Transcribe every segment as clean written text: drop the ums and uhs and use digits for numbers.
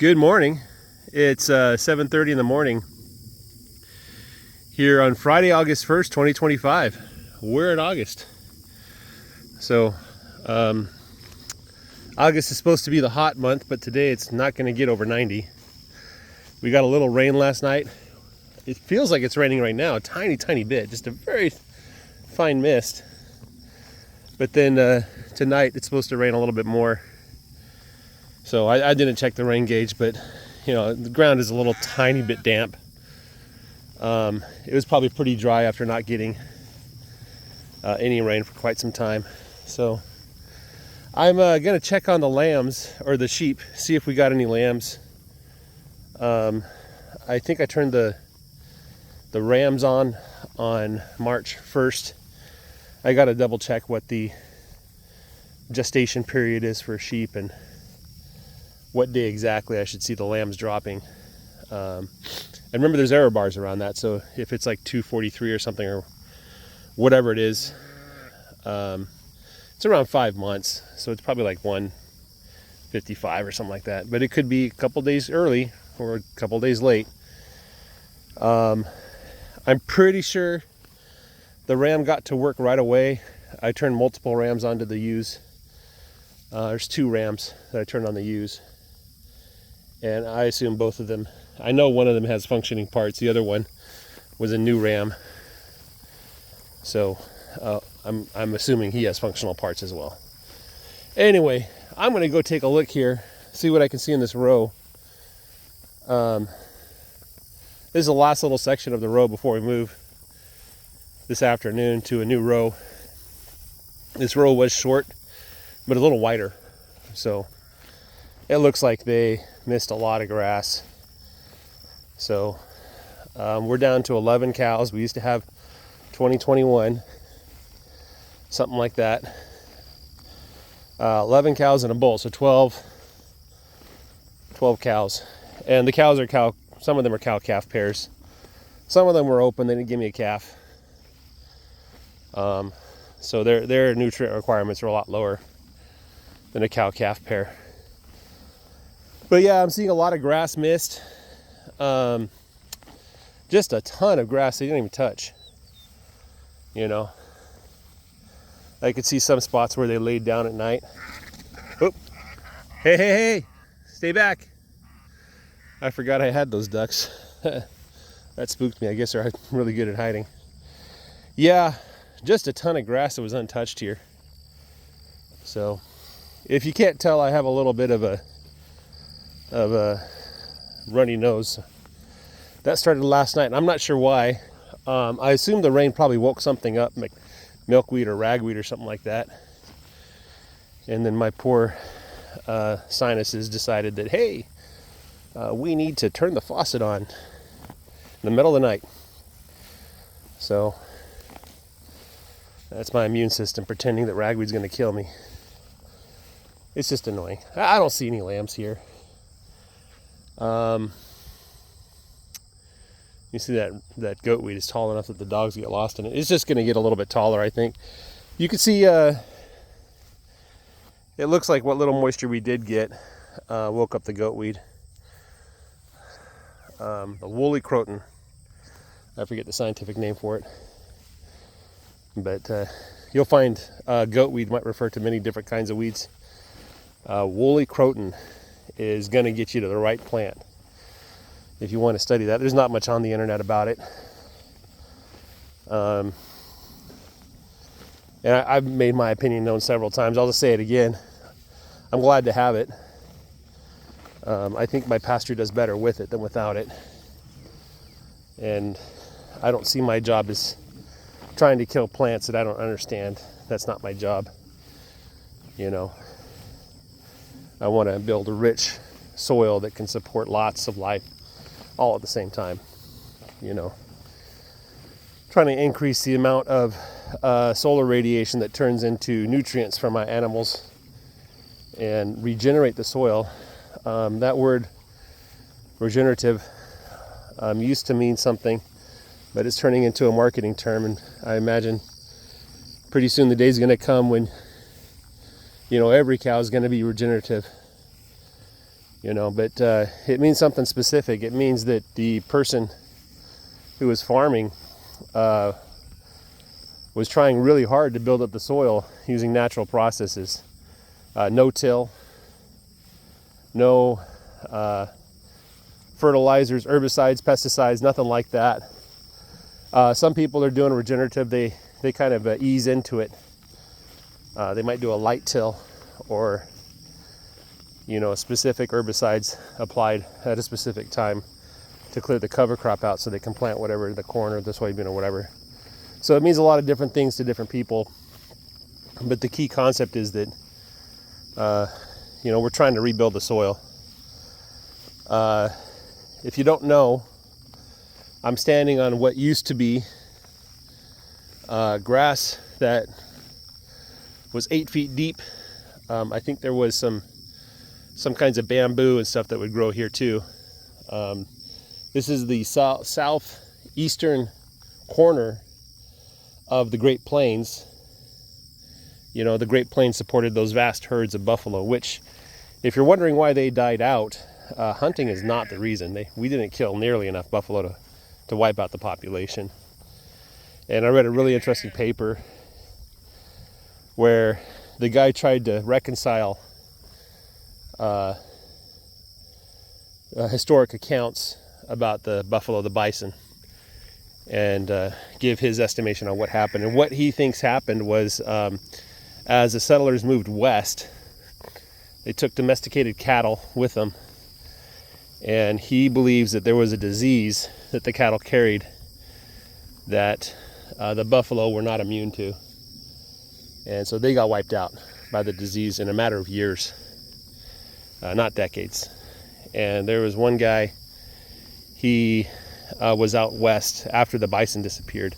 Good morning. It's 7:30 in the morning here on Friday, August 1st, 2025. We're in August. So August is supposed to be the hot month, but today it's not going to get over 90. We got a little rain last night. It feels like it's raining right now, a tiny bit, just a very fine mist. But then tonight it's supposed to rain a little bit more. So I didn't check the rain gauge, but you know, the ground is a little tiny bit damp. It was probably pretty dry after not getting any rain for quite some time. So I'm gonna check on the lambs, or the sheep, see if we got any lambs. I think I turned the rams on March 1st. I gotta double check what the gestation period is for sheep and what day exactly I should see the lambs dropping. And remember, there's error bars around that, so if it's like 243 or something, or whatever it is, it's around 5 months, so it's probably like 155 or something like that. But it could be a couple days early or a couple days late. I'm pretty sure the ram got to work right away. I turned multiple rams onto the ewes. There's 2 rams that I turned on the ewes, and I assume both of them, I know one of them has functioning parts, the other one was a new ram, so I'm assuming he has functional parts as well. Anyway, I'm gonna go take a look here, see what I can see in this row. This is the last little section of the row before we move this afternoon to a new row. This row was short, but a little wider, so it looks like they missed a lot of grass. So we're down to 11 cows. We used to have 20, 21, something like that. 11 cows and a bull, so 12 cows. And the cows are some of them are cow-calf pairs. Some of them were open, they didn't give me a calf. So their nutrient requirements are a lot lower than a cow-calf pair. But yeah, I'm seeing a lot of grass missed. Just a ton of grass they didn't even touch. You know, I could see some spots where they laid down at night. Oop. Hey, stay back. I forgot I had those ducks. That spooked me. I guess they're really good at hiding. Yeah, just a ton of grass that was untouched here. So if you can't tell, I have a little bit of a runny nose. That started last night, and I'm not sure why. I assume the rain probably woke something up, like milkweed or ragweed or something like that. And then my poor sinuses decided that, hey, we need to turn the faucet on in the middle of the night. So that's my immune system pretending that ragweed's going to kill me. It's just annoying. I don't see any lambs here. You see that goatweed is tall enough that the dogs get lost in it. It's just going to get a little bit taller, I think. You can see it looks like what little moisture we did get woke up the goatweed. The woolly croton. I forget the scientific name for it. But you'll find goatweed might refer to many different kinds of weeds. Woolly croton is going to get you to the right plant if you want to study that. There's not much on the internet about it. And I've made my opinion known several times. I'll just say it again. I'm glad to have it. I think my pasture does better with it than without it. And I don't see my job as trying to kill plants that I don't understand. That's not my job. You know, I want to build a rich soil that can support lots of life all at the same time. You know, trying to increase the amount of solar radiation that turns into nutrients for my animals and regenerate the soil. That word regenerative used to mean something, but it's turning into a marketing term, and I imagine pretty soon the day's going to come when, you know, every cow is going to be regenerative. But it means something specific. It means that the person who was farming was trying really hard to build up the soil using natural processes. No till, no fertilizers, herbicides, pesticides, nothing like that. Some people are doing regenerative. They kind of ease into it. They might do a light till, or specific herbicides applied at a specific time to clear the cover crop out so they can plant whatever, the corn or the soybean or whatever. So it means a lot of different things to different people. But the key concept is that, we're trying to rebuild the soil. If you don't know, I'm standing on what used to be grass that was 8 feet deep. I think there was some kinds of bamboo and stuff that would grow here too. This is the southeastern corner of the Great Plains. The Great Plains supported those vast herds of buffalo, which, if you're wondering why they died out, hunting is not the reason. We didn't kill nearly enough buffalo to wipe out the population. And I read a really interesting paper where the guy tried to reconcile historic accounts about the buffalo, the bison, and give his estimation on what happened. And what he thinks happened was, as the settlers moved west, they took domesticated cattle with them, and he believes that there was a disease that the cattle carried that the buffalo were not immune to, and so they got wiped out by the disease in a matter of years, not decades. And there was one guy, he was out west after the bison disappeared,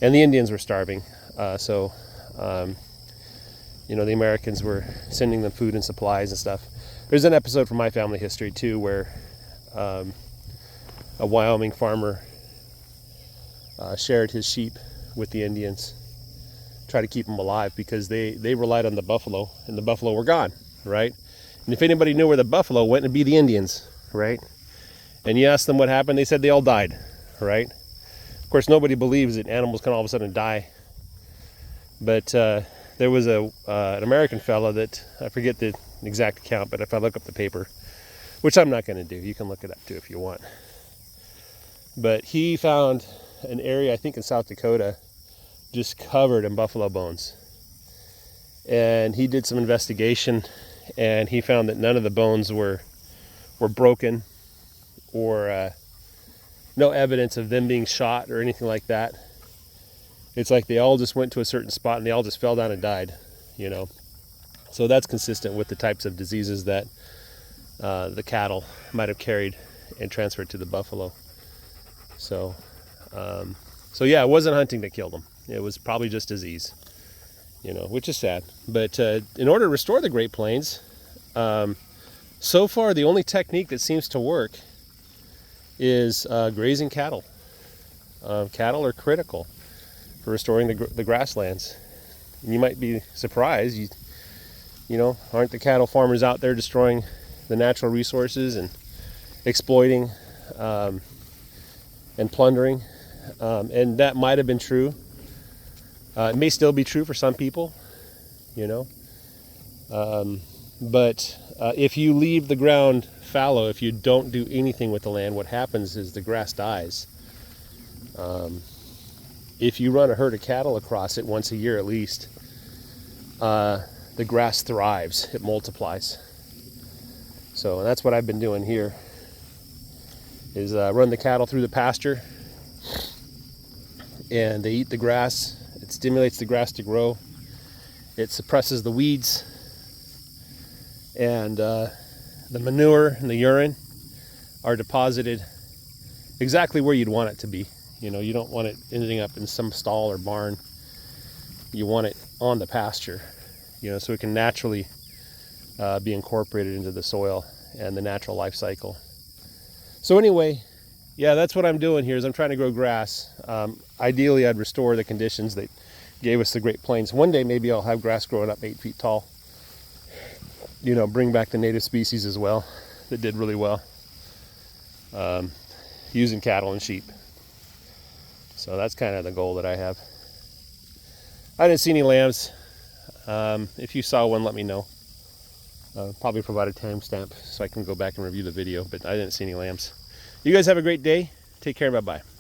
and the Indians were starving, so the Americans were sending them food and supplies and stuff. There's an episode from My Family History too where a Wyoming farmer shared his sheep with the Indians, try to keep them alive, because they relied on the buffalo, and the buffalo were gone, right? And if anybody knew where the buffalo went, it'd be the Indians, right? And you ask them what happened, they said they all died, right? Of course, nobody believes that animals can all of a sudden die. But there was an American fella that, I forget the exact account, but if I look up the paper, which I'm not going to do, you can look it up too if you want. But he found an area, I think in South Dakota, just covered in buffalo bones. And he did some investigation, and he found that none of the bones were broken, or no evidence of them being shot or anything like that. It's like they all just went to a certain spot and they all just fell down and died, So that's consistent with the types of diseases that the cattle might have carried and transferred to the buffalo. So yeah, it wasn't hunting that killed them. It was probably just disease, which is sad. But in order to restore the Great Plains, so far the only technique that seems to work is grazing cattle. Cattle are critical for restoring the grasslands. And you might be surprised, aren't the cattle farmers out there destroying the natural resources and exploiting and plundering? And that might have been true. It may still be true for some people, but if you leave the ground fallow, if you don't do anything with the land, what happens is the grass dies. If you run a herd of cattle across it once a year at least, the grass thrives, it multiplies. So that's what I've been doing here, is run the cattle through the pasture, and they eat the grass. It stimulates the grass to grow. It suppresses the weeds, and the manure and the urine are deposited exactly where you'd want it to be. You don't want it ending up in some stall or barn. You want it on the pasture, so it can naturally be incorporated into the soil and the natural life cycle. So anyway, yeah, that's what I'm doing here, is I'm trying to grow grass. Ideally, I'd restore the conditions that gave us the Great Plains. One day, maybe I'll have grass growing up 8 feet tall. Bring back the native species as well. that did really well using cattle and sheep. So that's kind of the goal that I have. I didn't see any lambs. If you saw one, let me know. Probably provide a timestamp so I can go back and review the video, but I didn't see any lambs. You guys have a great day. Take care. Bye-bye.